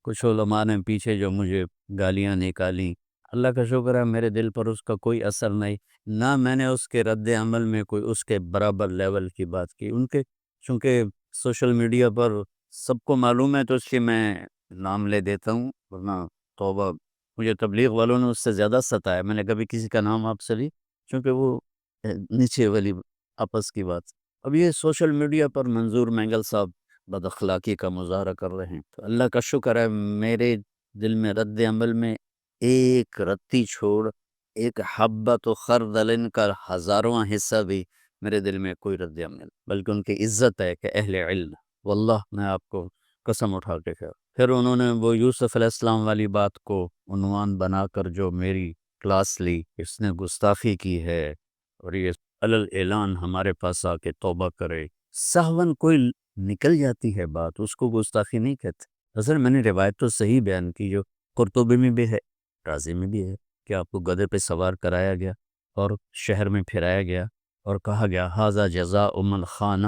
کچھ علماء نے پیچھے جو مجھے گالیاں نکالی، اللہ کا شکر ہے میرے دل پر اس کا کوئی اثر نہیں، نہ میں نے اس کے رد عمل میں کوئی اس کے برابر لیول کی بات کی. ان کے چونکہ سوشل میڈیا پر سب کو معلوم ہے تو اس لیے میں نام لے دیتا ہوں، ورنہ توبہ مجھے تبلیغ والوں نے اس سے زیادہ ستایا. میں نے کبھی کسی کا نام آپ سے لی چونکہ وہ نیچے والی آپس کی بات. اب یہ سوشل میڈیا پر منظور مینگل صاحب بد اخلاقی کا مظاہرہ کر رہے ہیں، تو اللہ کا شکر ہے میرے دل میں رد عمل میں ایک رتی چھوڑ، ایک حبت و خردل کا ہزارواں حصہ بھی میرے دل میں کوئی رد عمل، بلکہ ان کی عزت ہے کہ اہل علم. واللہ میں آپ کو قسم اٹھا کے کہا. پھر انہوں نے وہ یوسف علیہ السلام والی بات کو عنوان بنا کر جو میری کلاس لی، اس نے گستاخی کی ہے اور یہ علل اعلان ہمارے پاس آ کے توبہ کرے. سہون کوئی نکل جاتی ہے بات، اس کو گستاخی نہیں کہتے. اصل میں نے روایت تو صحیح بیان کی جو قرطبی میں بھی ہے، رازی میں بھی ہے، کہ آپ کو گدھے پہ سوار کرایا گیا اور شہر میں پھرایا گیا اور کہا گیا ھذا جزاء من خان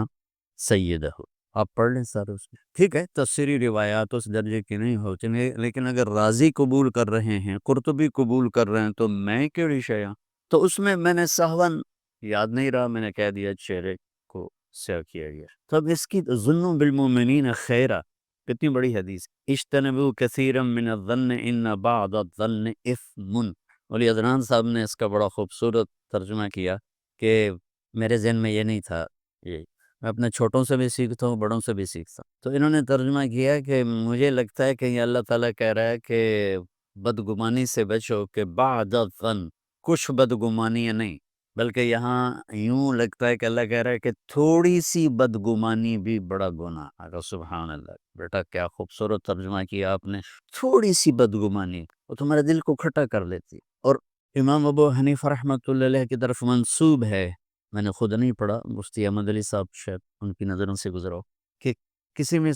سیدہ. آپ پڑھ لیں سارے اس میں. ٹھیک ہے تفسیری روایات اس درجے کی نہیں ہوتی، لیکن اگر رازی قبول کر رہے ہیں، قرطبی قبول کر رہے ہیں، تو میں کیڑی شیا. تو اس میں نے سہون یاد نہیں رہا، میں نے کہہ دیا چہرے کو سیاہ کیا گیا. تو اب اس کی ظنوا بالمؤمنین خیرا کتنی بڑی حدیث. اجتنبوا کثیرا من الظن ان بعض الظن اثم. ولی عدنان صاحب نے اس کا بڑا خوبصورت ترجمہ کیا کہ میرے ذہن میں یہ نہیں تھا. یہ میں اپنے چھوٹوں سے بھی سیکھتا ہوں، بڑوں سے بھی سیکھتا ہوں. تو انہوں نے ترجمہ کیا کہ مجھے لگتا ہے کہ یہ اللہ تعالیٰ کہہ رہا ہے کہ بدگمانی سے بچو، کہ بعد الظن کچھ بدگمانی نہیں، بلکہ یہاں یوں لگتا ہے کہ اللہ کہہ رہا ہے کہ تھوڑی سی بدگمانی بھی بڑا گناہ. اگر سبحان اللہ بیٹا کیا خوبصورت ترجمہ کیا آپ نے. تھوڑی سی بدگمانی وہ تمہارے دل کو کھٹا کر لیتی. اور امام ابو حنیفہ رحمۃ اللہ علیہ کی طرف منسوب ہے، میں نے خود نہیں پڑھا، مفتی احمد علی صاحب شاید ان کی نظروں سے گزرا ہو، کہ کسی میں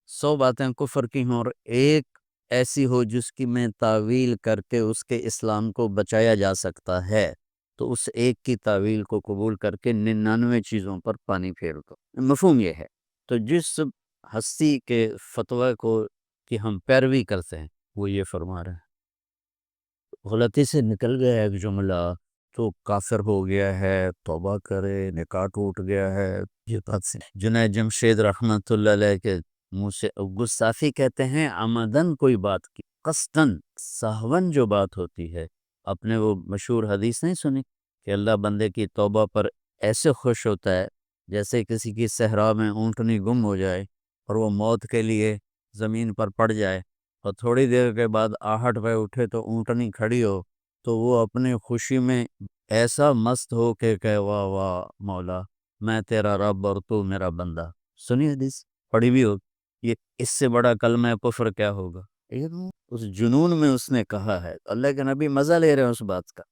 100 باتیں کفر کی ہوں اور ایک ایسی ہو جس کی میں تعویل کر کے اس کے اسلام کو بچایا جا سکتا ہے، تو اس ایک کی تعویل کو قبول کر کے 99 چیزوں پر پانی پھیر دو. مفہوم یہ ہے. تو جس ہستی کے فتویٰ کو کہ ہم پیروی کرتے ہیں وہ یہ فرما رہے ہیں، غلطی سے نکل گیا ایک جملہ تو کافر ہو گیا ہے، توبہ کرے، نکاح ٹوٹ گیا ہے. یہ بات سے جنید جمشید رحمۃ اللہ علیہ کے منہ سے گستاخی کہتے ہیں عمدن کوئی بات کی، قصدن سہون جو بات ہوتی ہے. آپ نے وہ مشہور حدیث نہیں سنی کہ اللہ بندے کی توبہ پر ایسے خوش ہوتا ہے جیسے کسی کی صحرا میں اونٹنی گم ہو جائے اور وہ موت کے لیے زمین پر پڑ جائے اور تھوڑی دیر کے بعد آہٹ پہ اٹھے تو اونٹنی کھڑی ہو، تو وہ اپنی خوشی میں ایسا مست ہو کہ واہ واہ مولا میں تیرا رب اور تو میرا بندہ. سنی حدیث پڑھی بھی ہو. یہ اس سے بڑا کلمہ کفر کیا ہوگا. اس جنون میں اس نے کہا ہے. اللہ کے نبی مزہ لے رہے ہیں اس بات کا.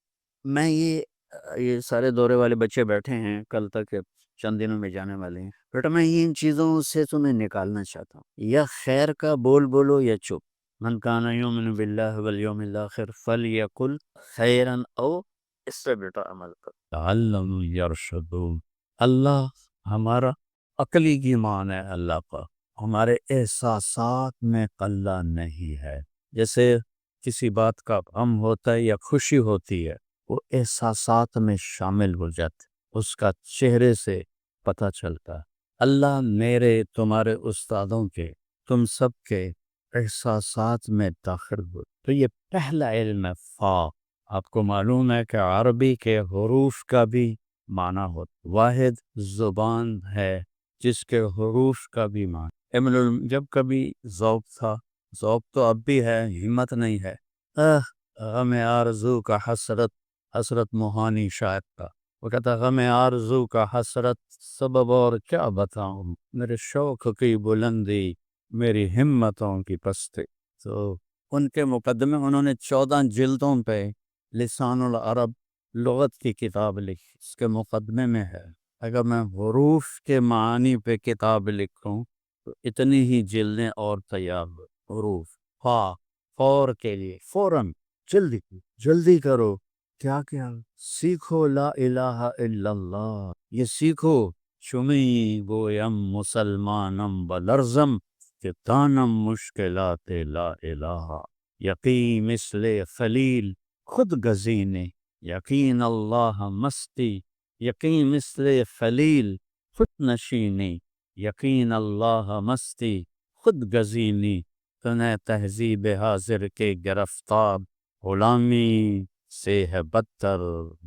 میں یہ سارے دورے والے بچے بیٹھے ہیں، کل تک چند دنوں میں جانے والے ہیں. بیٹا میں ان چیزوں سے تمہیں نکالنا چاہتا ہوں، یا خیر کا بول بولو یا چپ. من کان یؤمن باللہ والیوم الاخر فلیقل خیرا او، اس سے بیٹا عمل کر لعلہم یرشدون. اللہ ہمارا عقلی کی مان ہے، اللہ کا ہمارے احساسات میں قلہ نہیں ہے. جیسے کسی بات کا غم ہوتا ہے یا خوشی ہوتی ہے، وہ احساسات میں شامل ہو جاتے، اس کا چہرے سے پتہ چلتا. اللہ میرے تمہارے استادوں کے تم سب کے احساسات میں داخل ہو. تو یہ پہلا علم ہے فا. آپ کو معلوم ہے کہ عربی کے حروف کا بھی معنی ہوتا، واحد زبان ہے جس کے حروف کا بھی معنی. جب کبھی ذوق تھا، ذوق تو اب بھی ہے، ہمت نہیں ہے. غم آرزو کا حسرت موہانی شاعر کا، وہ کہتا غم آرزو کا حسرت سبب اور کیا بتاؤں، میرے شوق کی بلندی میری ہمتوں کی پستی. تو ان کے مقدمے انہوں نے 14 جلدوں پہ لسان العرب لغت کی کتاب لکھی، اس کے مقدمے میں ہے. اگر میں حروف کے معانی پہ کتاب لکھوں تو اتنی ہی جلدیں اور تیار ہو. حروف فا، فور کے لیے فوراً، جلدی کرو. کیا سیکھو لا الہ الا اللہ، یہ سیکھو. شمی گویم مسلمانم بلرزم کہ دانم مشکلات لا الہ، یقین مثل خلیل خود گزینے، یقین اللہ مستی، یقین مثل خلیل خود نشینی، یقین اللہ مستی خود گزینی، تنہیں تہذیب حاضر کے گرفتار، غلامی سے ہے بدتر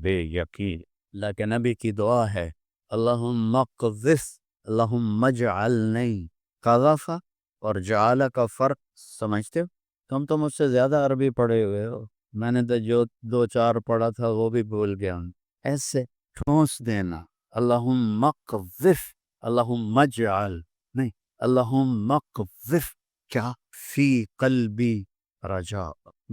بے یقین۔ لیکن نبی کی دعا ہے اللہم قذف، اللہم اجعلنی، قذف اور جعل کا فرق سمجھتے ہو؟ تم تو مجھ سے زیادہ عربی پڑھے ہوئے ہو، میں نے تو جو دو چار پڑھا تھا وہ بھی بھول گیا ہوں۔ ایسے ٹھونس دینا، اللہم قذف، اللہم اجعل نہیں، اللہم قذف کیا فی قلبی رجا،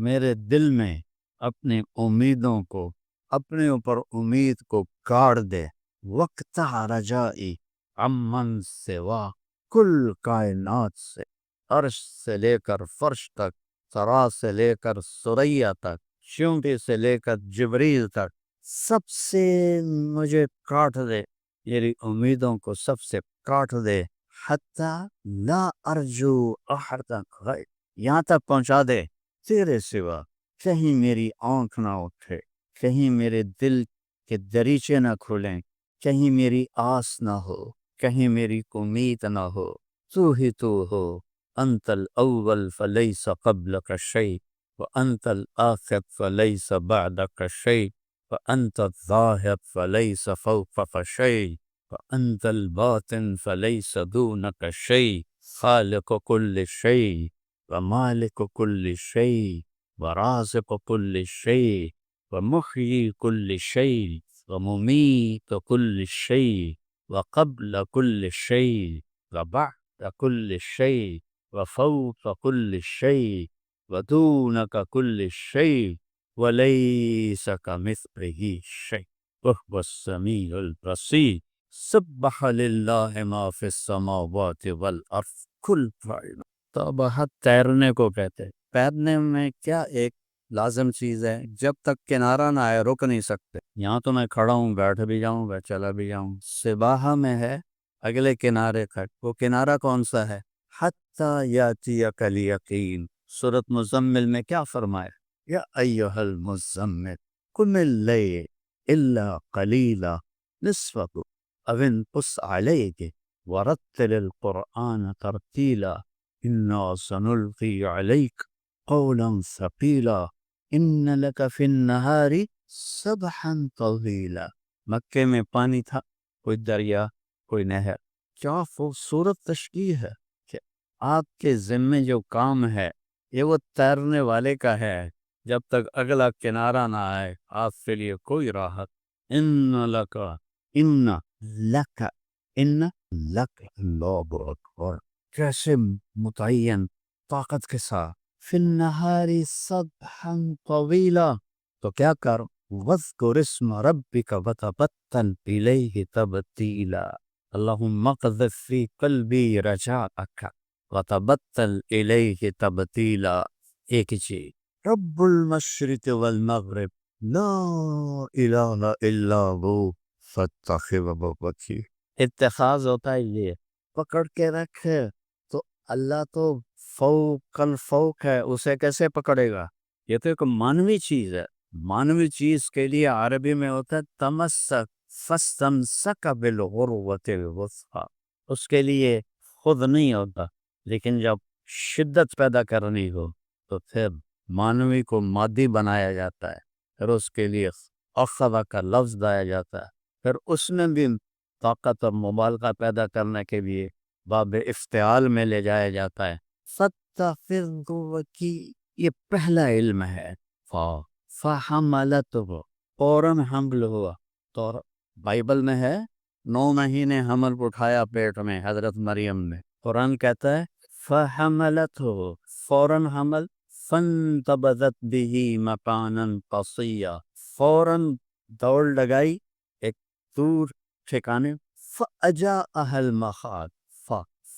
میرے دل میں اپنی امیدوں کو، اپنے اوپر امید کو گاڑ دے، وقت رجائی امن سوا، کل کائنات سے، عرش سے لے کر فرش تک، ثرا سے لے کر ثریا تک، چونٹی سے لے کر جبریل تک، سب سے مجھے کاٹ دے، میری امیدوں کو سب سے کاٹ دے، حتی لا ارجو احدا غیر، یہاں تک پہنچا دے تیرے سوا کہیں میری آنکھ نہ اٹھے، کہیں میرے دل کے دریچے نہ کھلیں، کہیں میری آس نہ ہو، کہیں میری امید نہ ہو، تو ہی تو ہو، انت الاول فلیس قبلک شیء وانت الآخر فلیس بعدک شیء وانت الظاہر فلیس فوقک شیء وانت الباطن فلیس دونک شیء، خالق کل شیء ومالک کل شیء ورازق کل شیء ومحیی کل شیء وممیت کل شیء وقبل کل شیء وبعد کل شیء وفوق کل شیء ودونک کل شیء ولیس کمثلہ شیء وہو السمیع البصیر، سبح للہ ما فی السماوات والارض کل فاعل۔ تو بہت تیرنے کو کہتے ہیں، تیرنے میں کیا ایک لازم چیز ہے، جب تک کنارہ نہ آئے رک نہیں سکتے، یہاں تو میں کھڑا ہوں، بیٹھ بھی جاؤں گا، چلا بھی جاؤں، سباحہ میں ہے اگلے کنارے تک، وہ کنارہ کون سا ہے؟ حتی یاتیک الیقین۔ سورۃ مزمل میں کیا فرمایا؟ یا ایہا المزمل قم اللیل الا قلیلا نصفہ او انقص علیہ ورتل القرآن ترتیلا انا سنلقی علیک قولا ثقیلا ان لک فی النہار سبحا طویلا۔ مکے میں پانی تھا، کوئی دریا، کوئی نہر، کیا خوبصورت تشبیہ ہے کہ آپ کے ذمے جو کام ہے یہ وہ تیرنے والے کا ہے، جب تک اگلا کنارہ نہ آئے آپ کے لیے کوئی راحت۔ ان لکا، ان لک، ان لک، اللہ اکبر، کیسے متعین طاقت کے ساتھ، فی النہار سبحا طویلا، تو کیا کر، وَاذْكُرِ اسْمَ رَبِّكَ وَتَبَتَّلْ إِلَيْهِ تَبْتِيلًا، اللہم اقذف فی قلبی رجاءک وتبتل إلیہ تبتیلا۔ ایک چیز، رب المشرق والمغرب لا الہ الا ہو فاتخذہ وکیلا۔ اتخاذ ہوتا ہے یہ پکڑ کے رکھے، تو اللہ تو فوق الفوق ہے، اسے کیسے پکڑے گا؟ یہ تو ایک مانوی چیز ہے، مانوی چیز کے لیے عربی میں ہوتا ہے تمسک، فاستمسک بالعروۃ الوثقی، اس کے لیے خود نہیں ہوتا، لیکن جب شدت پیدا کرنی ہو تو پھر مانوی کو مادی بنایا جاتا ہے، پھر اس کے لیے اخذ کا لفظ دایا جاتا ہے، پھر اس میں بھی طاقت اور مبالغہ پیدا کرنے کے لیے باب افتعال میں لے جایا جاتا ہے۔ فَاتَّخِذْهُ وَكِيلًا، یہ پہلا علم ہے۔ فَحَمَلَتْهُ، فوراً حمل ہوا، تو بائبل میں ہے 9 مہینے حمل اٹھایا پیٹ میں حضرت مریم نے، قرآن کہتا ہے فَحَمَلَتْهُ، فوراً حمل، فَانْتَبَذَتْ بِهِ مَكَانًا قَصِيًّا، فوراً دوڑ لگائی ایک دور ٹھکانے، فَأَجَاءَهَا الْمَخَاضُ،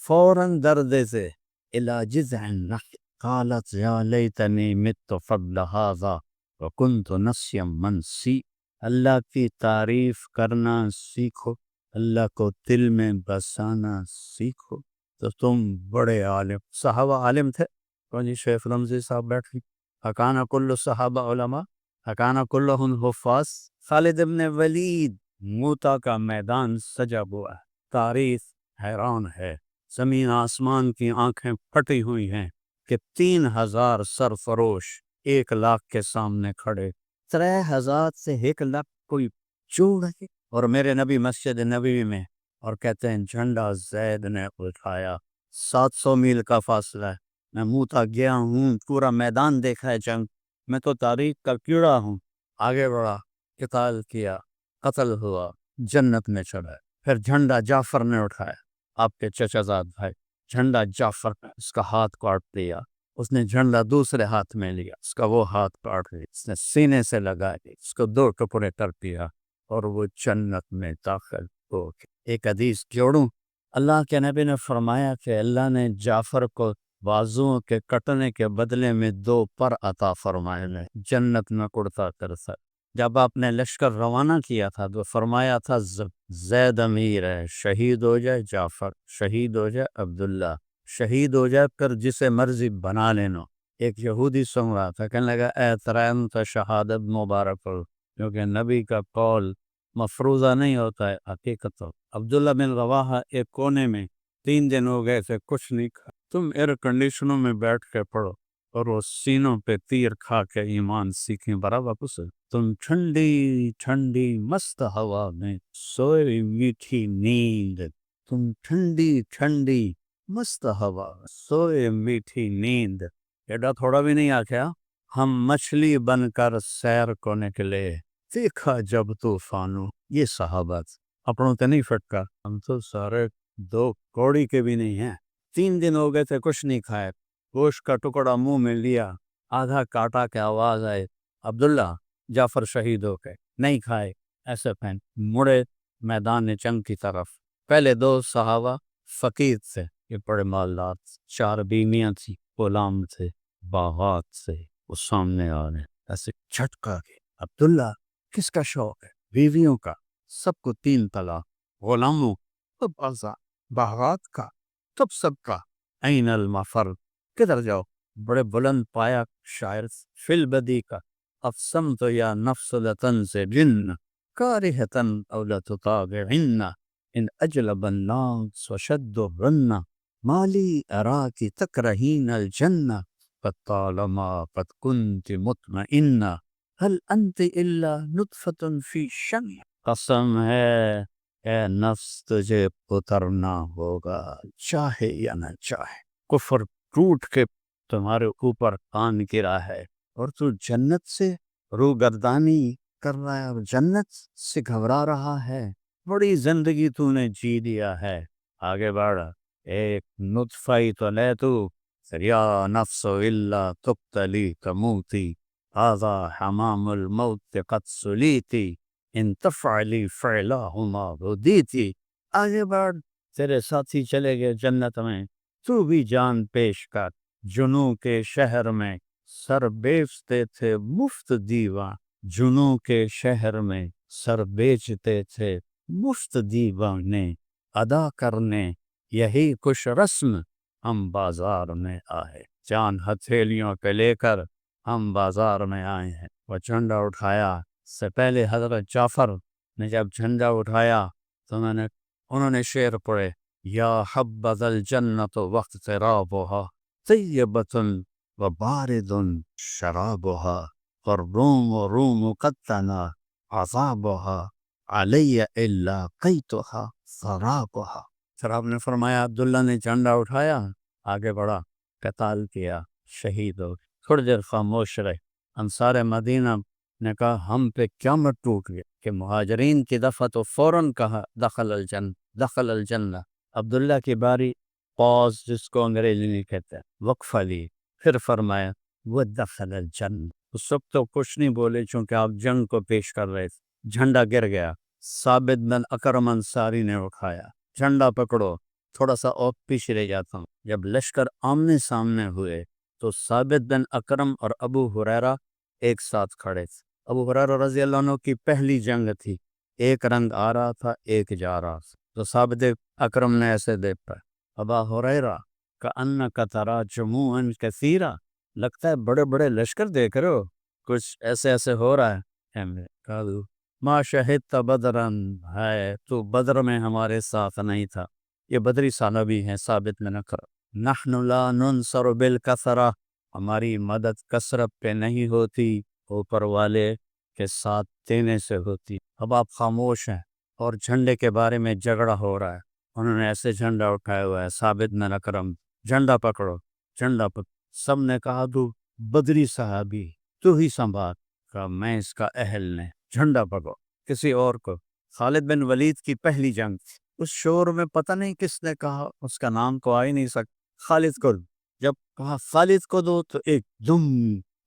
فوراً درد سے، إِلَى جِذْعِ النَّخْلِ قَالَتْ يَا لَيْتَنِي مِتُّ قَبْلَ هَذَا وَكُنْتُ نَسْيًا مَنْسِيًّا۔ اللہ کی تعریف کرنا سیکھو، اللہ کو دل میں بسانا سیکھو، تو تم بڑے عالم، صحابہ عالم تھے؟ کون جی شیخ رمزی صاحب بیٹھ اکانا کل صحابہ علماء، اکانا کلہم حفاظ۔ خالد ابن ولید، موتا کا میدان سجا ہوا ہے، تاریخ حیران ہے، زمین آسمان کی آنکھیں پھٹی ہوئی ہیں کہ 3000 سرفروش 1 لاکھ کے سامنے کھڑے، 3000 سے 1 لاکھ کوئی چوڑ ہے؟ اور میرے نبی مسجد نبوی میں، اور کہتے ہیں جھنڈا زید نے اٹھایا، 700 میل کا فاصلہ ہے، میں موتا گیا ہوں، پورا میدان دیکھا ہے جنگ، میں تو تاریخ کا کیڑا ہوں۔ آگے بڑھا، قتال کیا، قتل ہوا، جنت میں چڑھا، پھر جھنڈا جعفر نے اٹھایا، آپ کے چچا زاد بھائی، جھنڈا جعفر نے اس کا ہاتھ کاٹ دیا، اس نے جھنڈا دوسرے ہاتھ میں لیا، اس کا وہ ہاتھ کاٹ دیا، اس نے سینے سے لگا دی، اس کو 2 ٹکڑے کر دیا، اور وہ جنت میں داخل ہو گیا۔ ایک حدیث جوڑوں، اللہ کے نبی نے فرمایا کہ اللہ نے جعفر کو بازوؤں کے کٹنے کے بدلے میں 2 پر عطا فرمائے ہیں، جنت میں اڑتا کرتا۔ جب آپ نے لشکر روانہ کیا تھا تو فرمایا تھا زید امیر ہے، شہید ہو جائے جعفر، شہید ہو جائے عبداللہ، شہید ہو جائے پھر جسے مرضی بنا لینا۔ ایک یہودی سن رہا تھا، کہنے لگا اے ترائم تو شہادت مبارک ہو، کیونکہ نبی کا قول مفروضہ نہیں ہوتا ہے، حقیقت ہو۔ عبداللہ بن رواحہ ایک کونے میں 3 دن ہو گئے تھے، کچھ نہیں کھا، تم ایئر کنڈیشنوں میں بیٹھ کے پڑھو، اور وہ سینوں پہ تیر کھا کے ایمان سیکھیں، برابر واپس تم ٹھنڈی ٹھنڈی مست ہوا میں سوئے میٹھی نیند، تم ٹھنڈی ٹھنڈی مست ہوا سوئے میٹھی نیند۔ ایڈا تھوڑا بھی نہیں آکھیا، ہم مچھلی بن کر سیر کو نکلے، دیکھا جب طوفانوں، یہ صحابہ اپنوں تے نہیں فٹکا، ہم تو سارے 2 کوڑی کے بھی نہیں ہیں۔ 3 دن ہو گئے تھے، کچھ نہیں کھائے، گوشت کا ٹکڑا منہ میں لیا، آدھا کاٹا کے آواز آئے عبداللہ جعفر شہید ہو کے، نہیں کھائے، ایسے پہن مڑے میدان جنگ کی طرف۔ پہلے 2 صحابہ فقیر تھے، یہ بڑے مالدار، 4 بیویاں تھی، غلام تھے، باغات سے، وہ سامنے آ رہے ایسے جھٹکا کے، عبداللہ کس کا شوق ہے؟ بیویوں کا، سب کو 3 طلاق، غلاموں تب ازا، باغات کا تب سب کا، این المفر، کدھر جاؤ؟ بڑے بلند پایا شاعر، فی البدی کا، افسمت یا نفس لتنزع جن کارہتن او لتطاوعن ان اجلب الناس وشد الرن مالی اراکی تکرہین الجنہ فطالما قد كنت مطمئنہ هل انت الا نطفۃ فی شمع، قسم ہے اے نفس تجھے اترنا ہوگا چاہے یا نہ چاہے، کفر ٹوٹ کے تمہارے اوپر آن گرا ہے، اور تو جنت سے روگردانی کر رہا ہے، اور جنت سے گھبرا رہا ہے، بڑی زندگی تو نے جی لیا ہے، آگے بڑھ، ایک نطفہ ہی تو لے تو، یا نفس الا تقتلی تموتی هذا حمام الموت قد سلیتی ان تفعلی فعلہما ردیتی۔ آگے بڑھ، تیرے ساتھی چلے گئے جنت میں، تو بھی جان پیش کر، جنوں کے شہر میں سر بیچتے تھے مفت دیوان، جنوں کے شہر میں سر بیچتے تھے مفت دیوانے، ادا کرنے یہی کچھ رسم ہم بازار میں آئے، جان ہتھیلیوں پہ لے کر ہم بازار میں آئے ہیں۔ وہ جھنڈا اٹھایا سے پہلے حضرت جعفر نے جب جھنڈا اٹھایا تو انہوں نے شعر پڑھے، یا حبذا الجنت واقترابها طیبۃ وبارد شرابها والروم روم قد تنا عذابها علی الا قیتها سرابها۔ پھر آپ نے فرمایا، عبداللہ نے جھنڈا اٹھایا، آگے بڑھا، قتال کیا، شہید ہو، تھوڑی دیر خاموش رہے، انصار مدینہ نے کہا ہم پہ قیامت ٹوٹ گئی، کہ مہاجرین کی دفعہ تو فوراً کہا دخل الجنہ، عبداللہ کی باری، پاز جس کو انگریزی میں کہتے ہیں، وقفہ لی، پھر فرمایا وہ دخل الجنہ، اس سب تو کچھ نہیں بولے چونکہ آپ جنگ کو پیش کر رہے تھے، جھنڈا گر گیا، ثابت بن اکرم انصاری نے اٹھایا، جھنڈا پکڑو، تھوڑا سا اور پیچھے رہ جاتا ہوں، جب لشکر آمنے سامنے ہوئے تو ثابت بن اکرم اور ابو ہریرہ ایک ساتھ کھڑے تھے۔ ابو ہریرہ رضی اللہ عنہ کی پہلی جنگ تھی، ایک رنگ آ رہا تھا، ایک جا رہا تھا، تو ثابت اکرم نے ایسے دیکھا، ابا ہریرہ کأنک تری جموعا کثیرا، لگتا ہے بڑے بڑے لشکر دیکھ رہے ہو، کچھ ایسے ایسے ہو رہا ہے۔ قالوا ما شہدت بدرا، ہے تو بدر میں ہمارے ساتھ نہیں تھا۔ یہ بدری صحابی ہیں ثابت بن نکر۔ نحن لا ننصر بالکثرہ، ہماری مدد کثرت پہ نہیں ہوتی، اوپر والے کے ساتھ دینے سے ہوتی۔ اب آپ خاموش ہیں اور جھنڈے کے بارے میں جھگڑا ہو رہا ہے، انہوں نے ایسے جھنڈا اٹھایا ہوا ہے، ثابت بن اکرم جھنڈا پکڑو، جھنڈا پکڑو۔ سب نے کہا تو بدری صحابی تو ہی سنبھال، کہا میں اس کا اہل نہیں، جھنڈا پکڑو کسی اور کو۔ خالد بن ولید کی پہلی جنگ تھی، اس شور میں پتہ نہیں کس نے کہا، اس کا نام تو آ ہی نہیں سکتا، خالد کو دو۔ جب کہا خالد کو دو تو ایک دم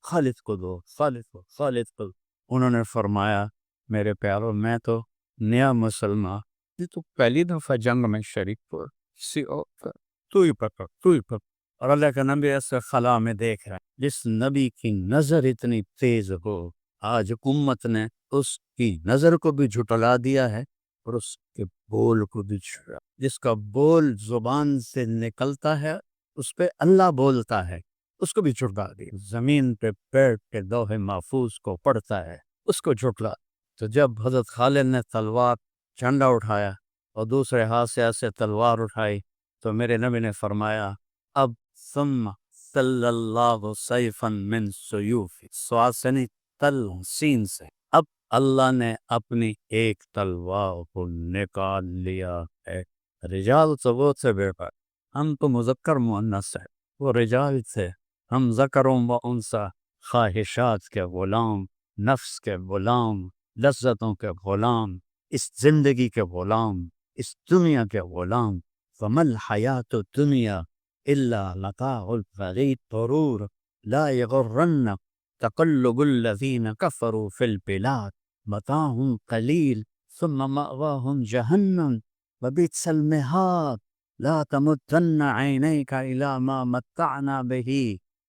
خالد کو دو، خالد کو، خالد کو۔ انہوں نے فرمایا میرے پیارو میں تو نیا مسلمان، یہ تو پہلی دفعہ جنگ میں شریک ہوا، کسی اور کا، تو ہی پکڑ، تو ہی پکڑ۔ اور اللہ کا نبی ایسے خلا میں دیکھ رہا ہے، جس نبی کی نظر اتنی تیز ہو، آج امت نے اس کی نظر کو بھی جھٹلا دیا ہے اور اس کے بول کو بھی جھٹلا، جس کا بول زبان سے نکلتا ہے اس پہ اللہ بولتا ہے، اس کو بھی جھٹلا دیا، زمین پہ بیٹھ کے لوح محفوظ کو پڑھتا ہے اس کو جھٹلا۔ تو جب حضرت خالد نے تلوار جھنڈا اٹھایا اور دوسرے ہاتھ سے ایسے تلوار اٹھائی تو میرے نبی نے فرمایا اب ثم صلی اللہ سیفا من سیوف، سواد سے نہیں، تل سین سے، اب اللہ نے اپنی ایک تلوار کو نکال لیا ہے۔ رجال تو وہ سے بیٹا، ہم تو مذکر مؤنث ہے، وہ رجال تھے، ہم ذکروں و انثی، خواہشات کے غلام، نفس کے غلام، لذتوں کے غلام، اس زندگی کے غلام، اس دنیا کے غلام۔ فما الحیات الدنیا الا متاع الغرور، لا یغرنک تقلب الذین کفروا فی البلاد، متاع قلیل ثم مأواہم جہنم وبئس المہاد، لا تمدن عینیک الی ما متعنا بہ،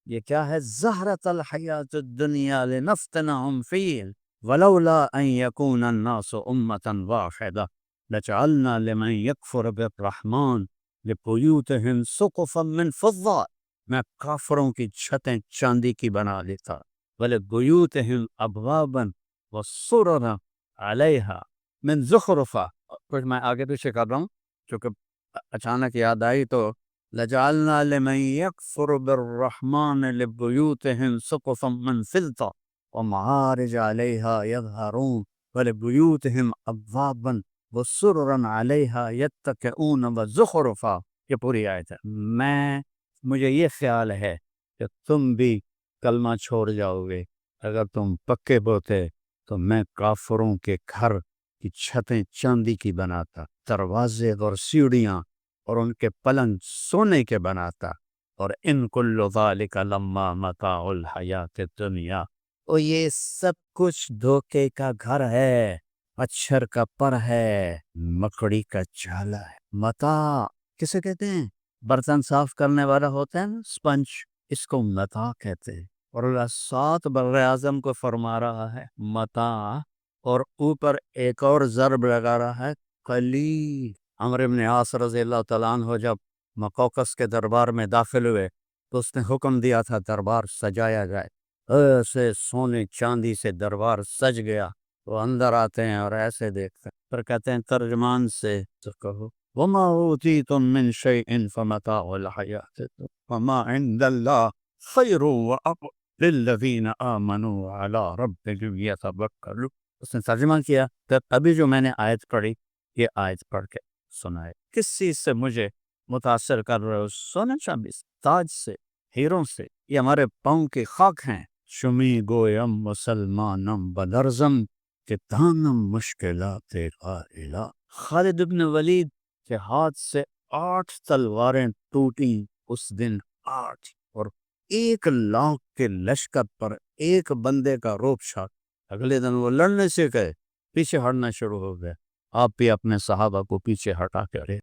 یہ کیا ہے؟ زہرۃ الحیات الدنیا لنفتنہم فیہ ولولا ان یکون الناس امۃ واحدہ لجعلنا لمن یکفر بالرحمن لبیوتہم سقفا من فضہ، میں کافروں کی چھتیں چاندی کی بنا دیتا، ولبیوتہم ابوابا وسررا علیہا من زخرفہ۔ کچھ میں آگے پیچھے کر رہا ہوں چونکہ اچانک یاد آئی، تو لجعلنا لمن یکفر بالرحمن لبیوتہم سقفا من فضہ ومعارج علیہا یظہرون ولبیوتہم ابوابا وسررا علیہا یتکئون وزخرفا۔ یہ پوری آیت ہے۔ مجھے یہ خیال ہے کہ تم بھی کلمہ چھوڑ جاؤ گے، اگر تم پکے ہوتے تو میں کافروں کے گھر کی چھتیں چاندی کی بناتا، دروازے اور سیڑھیاں اور ان کے پلنگ سونے کے بناتا، اور ان کل ذالک لما متاع الحیات الدنیا، اور یہ سب کچھ دھوکے کا گھر ہے، مچھر کا پر ہے، مکڑی کا جالا ہے۔ متاع کسے کہتے ہیں؟ برتن صاف کرنے والا ہوتا ہے نا، سپنج، اس کو متاع کہتے ہیں۔ اور اللہ 7 بر اعظم کو فرما رہا ہے متاع، اور اوپر ایک اور ضرب لگا رہا ہے قلیل۔ عمرو بن عاص رضی اللہ تعالیٰ عنہ جب مقوقس کے دربار میں داخل ہوئے تو اس نے حکم دیا تھا دربار سجایا جائے، ایسے سونے چاندی سے دربار سج گیا۔ وہ اندر آتے ہیں اور ایسے دیکھتے ہیں، پھر کہتے ہیں ترجمان سے تو کہو وما اوتیتم من شیء فمتاع الحیات وما عند اللہ خیر وابقى للذین آمنوا علی ربهم یتوکلون۔ اس نے ترجمہ کیا، تو ابھی جو میں نے آیت پڑھی، یہ آیت پڑھ کے سنائے، کس چیز سے مجھے متاثر کر رہے ہو؟ سونے چاندی سے، تاج سے، ہیروں سے، یہ ہمارے پاؤں کی خاک ہیں۔ شمی گویم مسلمانم بدرزم کہ دانم مشکلات قائلہ۔ خالد بن ولید کے ہاتھ سے 8 تلواریں ٹوٹیں اس دن، 8، اور 1,00,000 کے لشکر پر ایک بندے کا روپ شاٹ۔ اگلے دن وہ لڑنے سے گئے، پیچھے ہٹنا شروع ہو گئے۔ آپ بھی اپنے صحابہ کو پیچھے ہٹا کے رہے۔